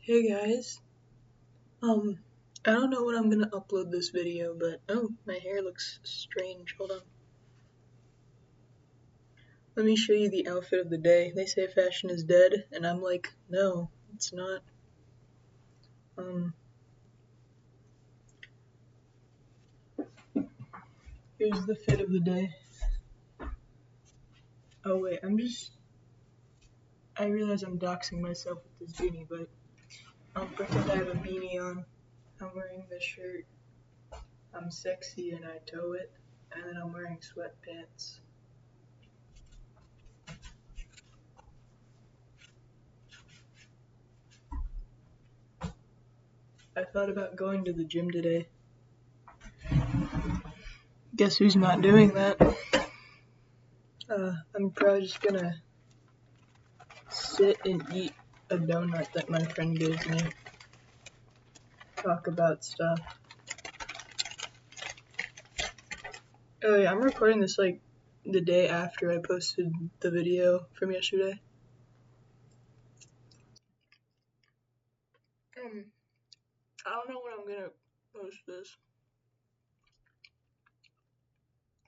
Hey guys, I don't know when I'm gonna upload this video, but oh, my hair looks strange. Hold on. Let me show you the outfit of the day. They say fashion is dead, and I'm like, no, it's not. Um, Here's the fit of the day. Oh wait, I realize I'm doxing myself with this beanie, but pretend I have a beanie on. I'm wearing this shirt. I'm sexy and I tow it, and then I'm wearing sweatpants. I thought about going to the gym today. Guess who's not doing that? I'm probably just gonna sit and eat a donut that my friend gave me. Talk about stuff. Oh yeah, I'm recording this like the day after I posted the video from yesterday. I don't know when I'm gonna post this.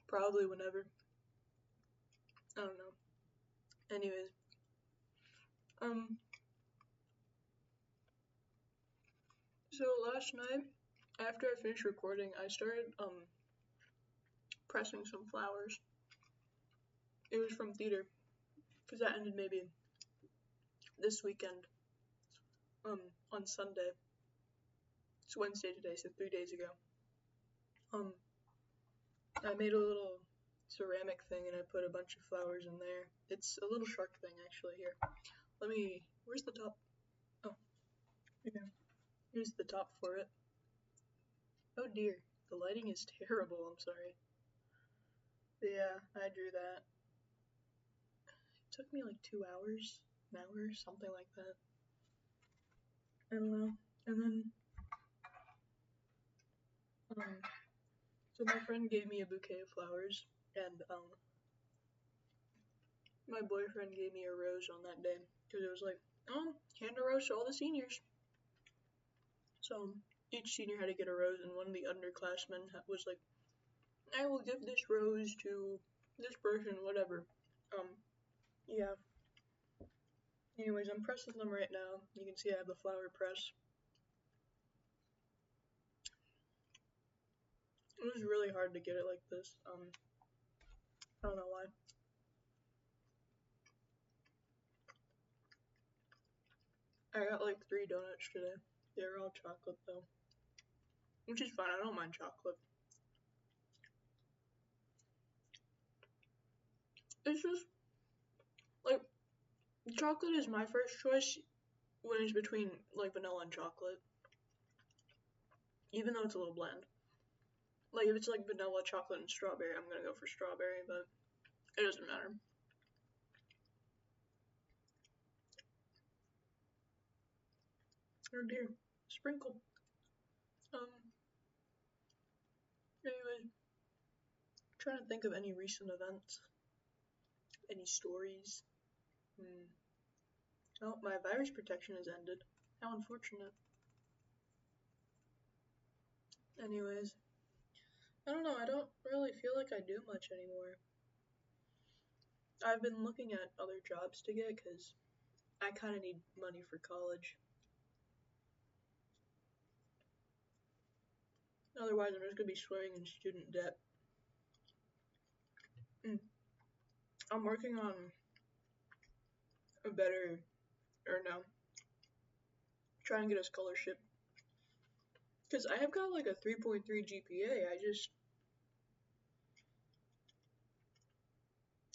Probably whenever. I don't know. Anyways, so last night after I finished recording, I started pressing some flowers. It was from theater, cause that ended maybe this weekend. On Sunday. It's Wednesday today, so 3 days ago. I made a little ceramic thing and I put a bunch of flowers in there. It's a little shark thing actually. Here, where's the top? Oh, yeah. Here's the top for it. Oh dear, the lighting is terrible, I'm sorry. But yeah, I drew that. It took me like 2 hours, an hour, something like that. I don't know. And then, so my friend gave me a bouquet of flowers, and my boyfriend gave me a rose on that day, because it was like, hand a rose to all the seniors. So each senior had to get a rose, and one of the underclassmen was like, I will give this rose to this person, whatever. Yeah. Anyways, I'm pressing them right now. You can see I have the flower press. It was really hard to get it like this. I don't know why. I got like 3 donuts today. They're all chocolate though. Which is fine, I don't mind chocolate. It's just, like, chocolate is my first choice when it's between, like, vanilla and chocolate. Even though it's a little bland. Like, if it's like vanilla, chocolate, and strawberry, I'm gonna go for strawberry, but it doesn't matter. Oh dear, sprinkle. Anyway, trying to think of any recent events. Any stories. Oh, my virus protection has ended. How unfortunate. Anyways, I don't know, I don't really feel like I do much anymore. I've been looking at other jobs to get because I kind of need money for college. Otherwise, I'm just going to be swimming in student debt. I'm working on a better, or no, trying to get a scholarship. Because I have got like a 3.3 GPA,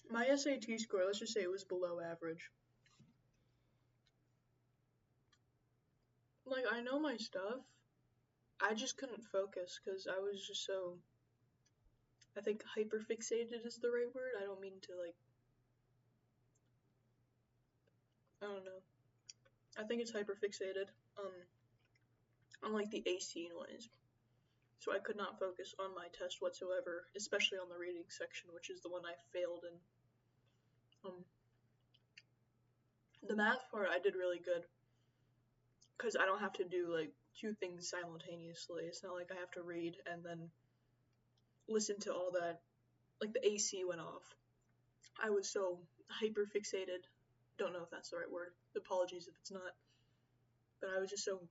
my SAT score, let's just say it was below average. Like, I know my stuff, I just couldn't focus because I was just so, I think hyperfixated is the right word. I don't mean to, like, I don't know. I think it's hyperfixated, on like the AC noise. So I could not focus on my test whatsoever, especially on the reading section, which is the one I failed in. The math part I did really good, because I don't have to do like two things simultaneously. It's not like I have to read and then listen to all that. Like the AC went off. I was so hyper fixated. Don't know if that's the right word. Apologies if it's not. But I was just so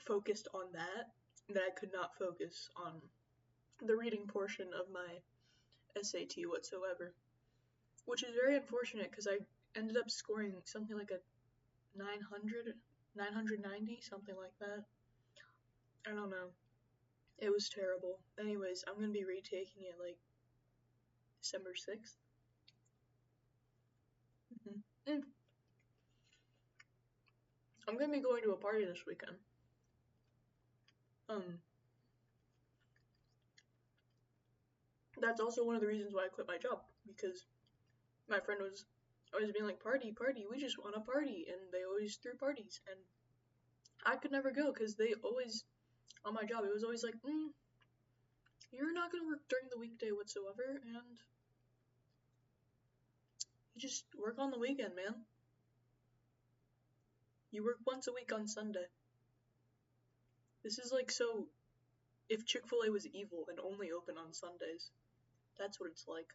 focused on that I could not focus on the reading portion of my SAT whatsoever. Which is very unfortunate because I ended up scoring something like a 900, 990, something like that. I don't know. It was terrible. Anyways, I'm gonna be retaking it like December 6th. Mm. I'm gonna be going to a party this weekend. That's also one of the reasons why I quit my job, because my friend was always being like, party, party, we just want a party, and they always threw parties, and I could never go, because they always, on my job, it was always like, you're not gonna work during the weekday whatsoever, and you just work on the weekend, man. You work once a week on Sunday. This is like so, if Chick-fil-A was evil and only open on Sundays, that's what it's like.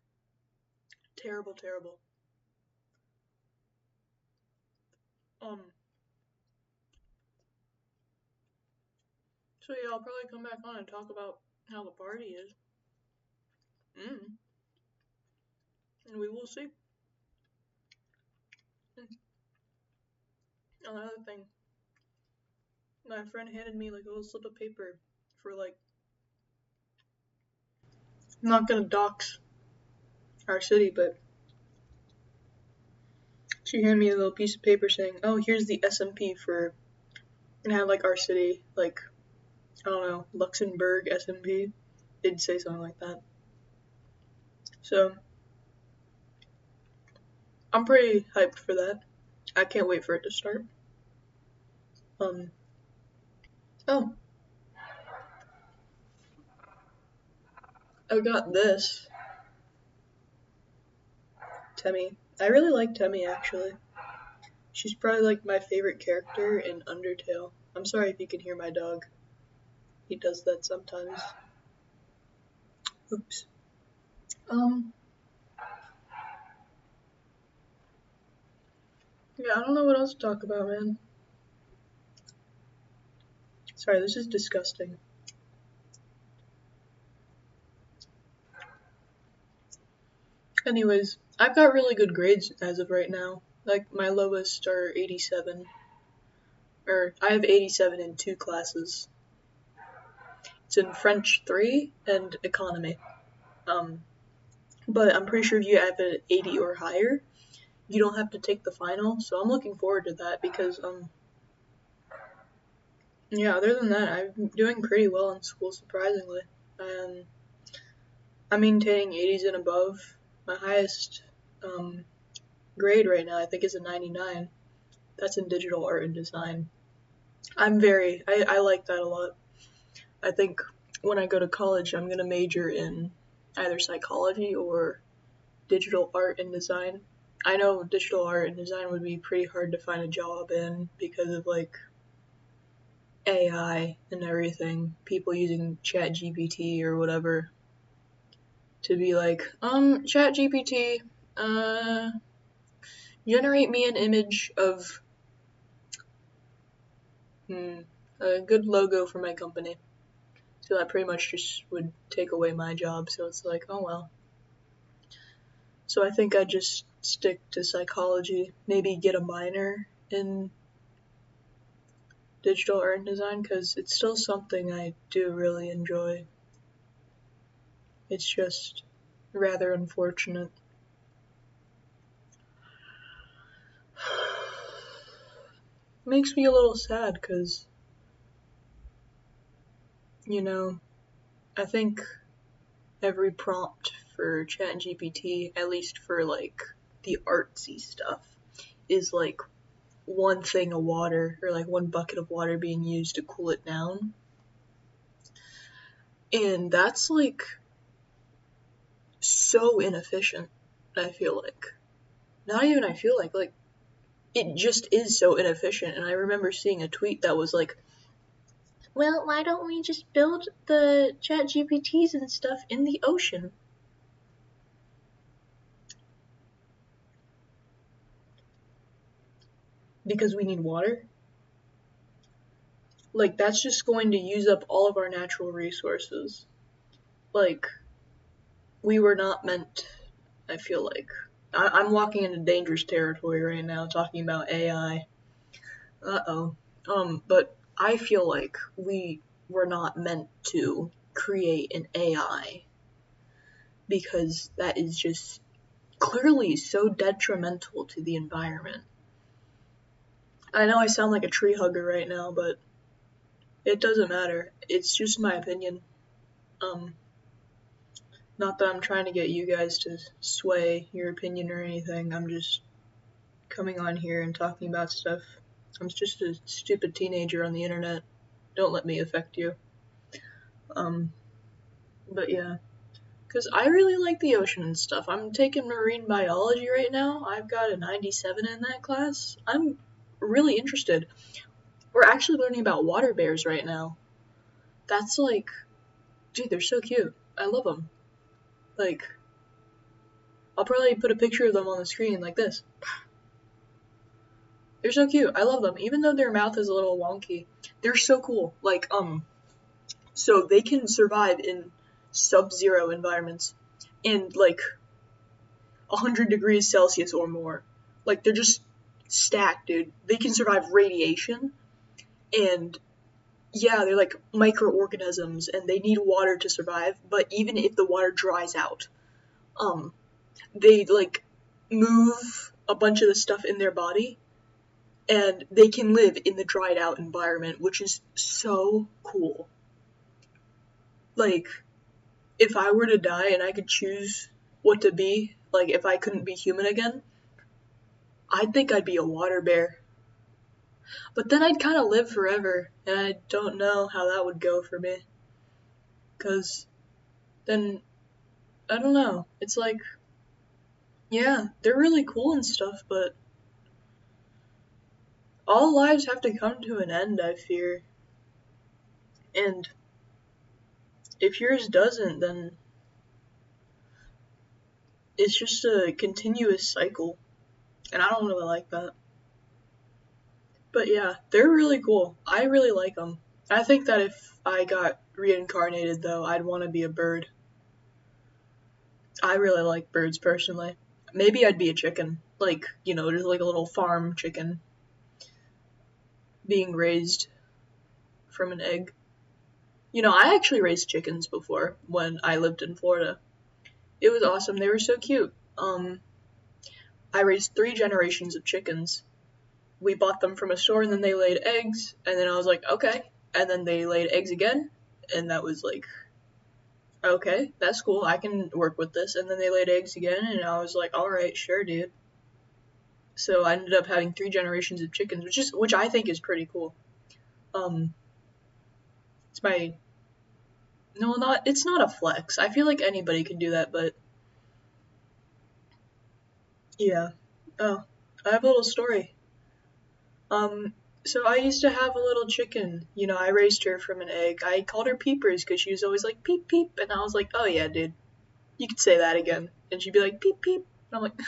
Terrible, terrible. So yeah, I'll probably come back on and talk about how the party is. And we will see. Another thing, my friend handed me like a little slip of paper for like, I'm not gonna dox our city, but she handed me a little piece of paper saying, oh, here's the SMP for, and had like our city, like, I don't know, Luxembourg SMP. It'd say something like that. So, I'm pretty hyped for that. I can't wait for it to start. Oh, I got this. Temmie. I really like Temmie, actually. She's probably like my favorite character in Undertale. I'm sorry if you can hear my dog. He does that sometimes. Oops. Yeah, I don't know what else to talk about, man. Sorry, this is disgusting. Anyways, I've got really good grades as of right now. Like, my lowest are 87. Or, I have 87 in 2 classes. It's in French 3 and Economy. But I'm pretty sure if you have an 80 or higher, you don't have to take the final, so I'm looking forward to that because, yeah, other than that, I'm doing pretty well in school, surprisingly. I'm maintaining 80s and above. My highest grade right now, I think, is a 99. That's in digital art and design. I like that a lot. I think when I go to college, I'm gonna major in either psychology or digital art and design. I know digital art and design would be pretty hard to find a job in because of like AI and everything. People using ChatGPT or whatever to be like, ChatGPT, generate me an image of a good logo for my company. So that pretty much just would take away my job. So it's like, oh well. So I think I'd just stick to psychology, maybe get a minor in digital art and design because it's still something I do really enjoy. It's just rather unfortunate. Makes me a little sad because, you know, I think every prompt for ChatGPT, at least for like the artsy stuff, is like one thing of water or like one bucket of water being used to cool it down. And that's like so inefficient, I feel like. Not even I feel like it just is so inefficient. And I remember seeing a tweet that was like, well, why don't we just build the chat GPTs and stuff in the ocean? Because we need water? Like, that's just going to use up all of our natural resources. Like, we were not meant, I feel like. I'm walking into dangerous territory right now talking about AI. Uh-oh. But I feel like we were not meant to create an AI because that is just clearly so detrimental to the environment. I know I sound like a tree hugger right now, but it doesn't matter. It's just my opinion. Not that I'm trying to get you guys to sway your opinion or anything. I'm just coming on here and talking about stuff. I'm just a stupid teenager on the internet. Don't let me affect you. But yeah. Because I really like the ocean and stuff. I'm taking marine biology right now. I've got a 97 in that class. I'm really interested. We're actually learning about water bears right now. That's like, dude, they're so cute. I love them. Like, I'll probably put a picture of them on the screen like this. They're so cute. I love them. Even though their mouth is a little wonky, they're so cool. Like, so they can survive in sub-zero environments and like 100 degrees Celsius or more. Like, they're just stacked, dude. They can survive radiation, and yeah, they're like microorganisms, and they need water to survive, but even if the water dries out, they like move a bunch of the stuff in their body, and they can live in the dried out environment, which is so cool. Like, if I were to die and I could choose what to be, like if I couldn't be human again, I think I'd be a water bear. But then I'd kind of live forever, and I don't know how that would go for me. Because then, I don't know. It's like, yeah, they're really cool and stuff, but all lives have to come to an end, I fear. And if yours doesn't, then it's just a continuous cycle. And I don't really like that. But yeah, they're really cool. I really like them. I think that if I got reincarnated, though, I'd want to be a bird. I really like birds, personally. Maybe I'd be a chicken. Like, you know, just like a little farm chicken being raised from an egg. You know, I actually raised chickens before when I lived in Florida. It was awesome. They were so cute. I raised 3 generations of chickens. We bought them from a store and then they laid eggs, and then I was like, okay. And then they laid eggs again, and that was like, okay, that's cool. I can work with this. And then they laid eggs again, and I was like, alright, sure, dude. So I ended up having 3 generations of chickens, which I think is pretty cool. It's my no, not it's not a flex. I feel like anybody can do that, but yeah. Oh, I have a little story. So I used to have a little chicken. You know, I raised her from an egg. I called her Peepers because she was always like peep peep, and I was like, oh yeah, dude, you could say that again. And she'd be like peep peep, and I'm like,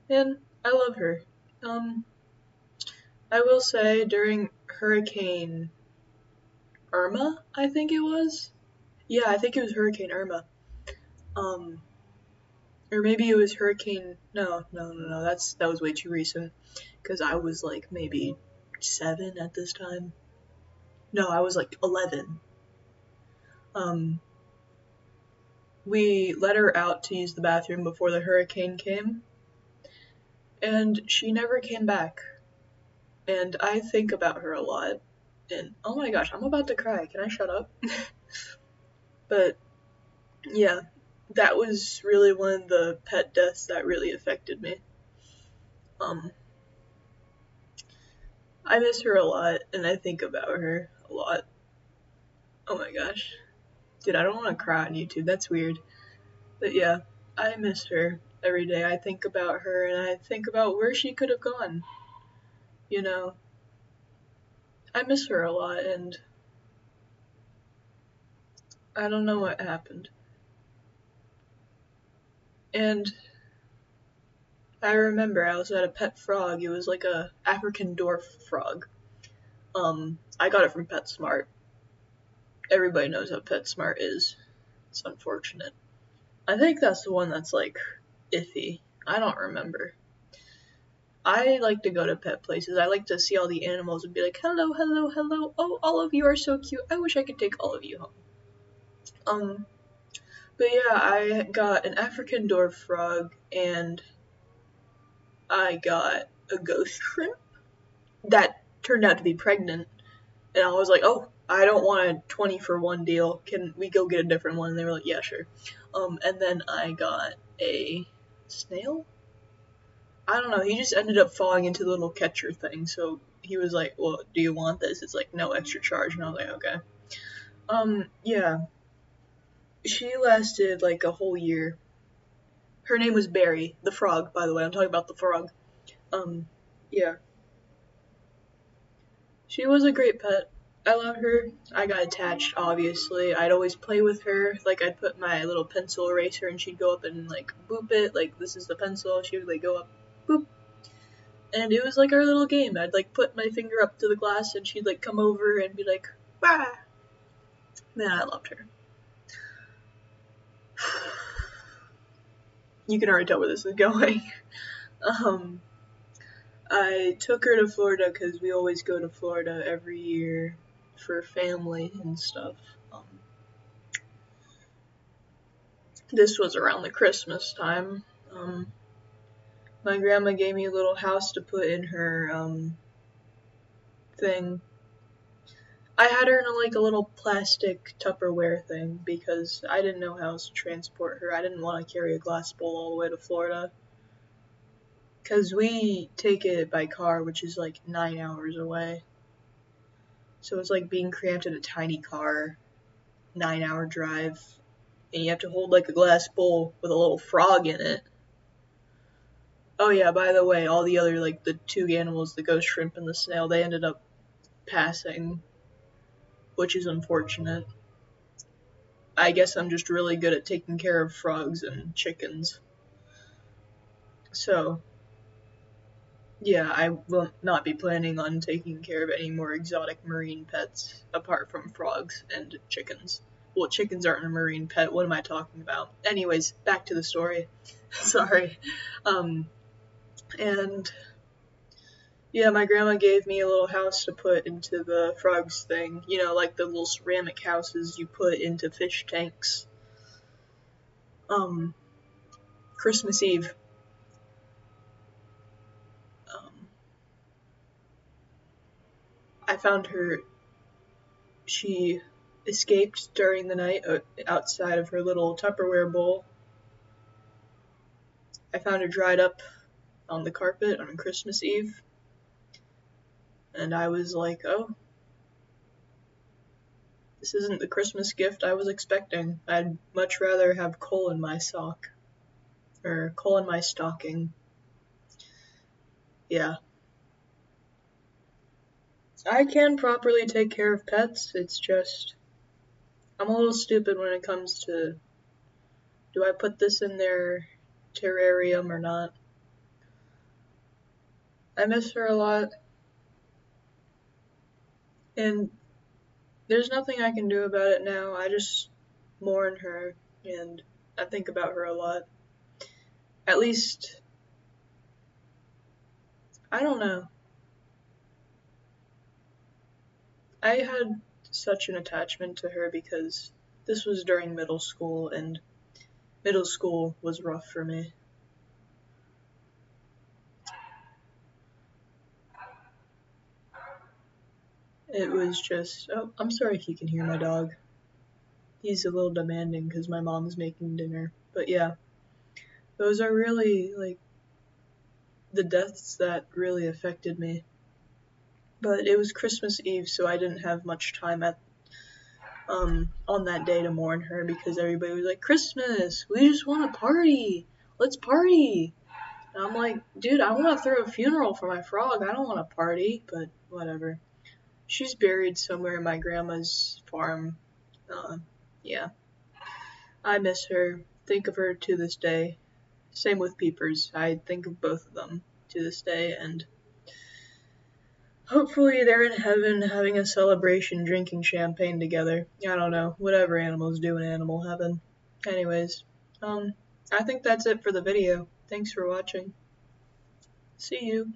man, I love her. Um, I will say during Hurricane Irma, I think it was. Yeah, I think it was Hurricane Irma. Um, or maybe it was Hurricane. No. That was way too recent, because I was like maybe 7 at this time. No, I was like 11. Um, we let her out to use the bathroom before the hurricane came, and she never came back. And I think about her a lot. And oh my gosh, I'm about to cry. Can I shut up? But yeah, that was really one of the pet deaths that really affected me. I miss her a lot, and I think about her a lot. Oh my gosh. Dude, I don't want to cry on YouTube. That's weird. But yeah, I miss her. every day I think about her and I think about where she could have gone. You know, I miss her a lot and I don't know what happened. And I remember I was at a pet frog. It was like a African dwarf frog. I got it from PetSmart. Everybody knows how PetSmart is. It's unfortunate. I think that's the one that's like iffy. I don't remember. I like to go to pet places. I like to see all the animals and be like, hello, hello, hello. Oh, all of you are so cute. I wish I could take all of you home. But yeah, I got an African dwarf frog and I got a ghost shrimp that turned out to be pregnant. And I was like, oh, I don't want a 20 for 1 deal. Can we go get a different one? And they were like, yeah, sure. And then I got a snail? I don't know. He just ended up falling into the little catcher thing. So he was like, well, do you want this? It's like no extra charge. And I was like, okay. Yeah. She lasted like a whole year. Her name was Barry, the frog, by the way. I'm talking about the frog. Yeah. She was a great pet. I love her. I got attached, obviously. I'd always play with her. Like, I'd put my little pencil eraser and she'd go up and, like, boop it. Like, this is the pencil. She would, like, go up, boop. And it was, like, our little game. I'd, like, put my finger up to the glass and she'd, like, come over and be like, bah! Man, I loved her. You can already tell where this is going. I took her to Florida because we always go to Florida every year for family and stuff. This was around the Christmas time. My grandma gave me a little house to put in her thing. I had her in a little plastic Tupperware thing because I didn't know how else to transport her. I didn't want to carry a glass bowl all the way to Florida. Because we take it by car, which is like 9 hours away. So it's like being cramped in a tiny car, 9-hour drive, and you have to hold like a glass bowl with a little frog in it. Oh yeah, by the way, all the other, like the 2 animals, the ghost shrimp and the snail, they ended up passing, which is unfortunate. I guess I'm just really good at taking care of frogs and chickens. So, yeah, I will not be planning on taking care of any more exotic marine pets apart from frogs and chickens. Well, chickens aren't a marine pet. What am I talking about? Anyways, back to the story. Sorry. And yeah, my grandma gave me a little house to put into the frogs thing. You know, like the little ceramic houses you put into fish tanks. Christmas Eve. I found her. She escaped during the night outside of her little Tupperware bowl. I found her dried up on the carpet on Christmas Eve. And I was like, oh, this isn't the Christmas gift I was expecting. I'd much rather have coal in my sock. Or coal in my stocking. Yeah. I can properly take care of pets, it's just I'm a little stupid when it comes to do I put this in their terrarium or not. I miss her a lot, and there's nothing I can do about it now. I just mourn her, and I think about her a lot. At least, I don't know. I had such an attachment to her because this was during middle school, and middle school was rough for me. It was just, oh, I'm sorry if you can hear my dog. He's a little demanding because my mom's making dinner. But yeah, those are really, like, the deaths that really affected me. But it was Christmas Eve, so I didn't have much time on that day to mourn her because everybody was like, Christmas, we just want to party. let's party. And I'm like, dude, I want to throw a funeral for my frog. I don't want to party, but whatever. She's buried somewhere in my grandma's farm. Yeah. I miss her. Think of her to this day. Same with Peepers. I think of both of them to this day, and hopefully they're in heaven having a celebration, drinking champagne together. I don't know, whatever animals do in animal heaven. Anyways, I think that's it for the video. Thanks for watching. See you.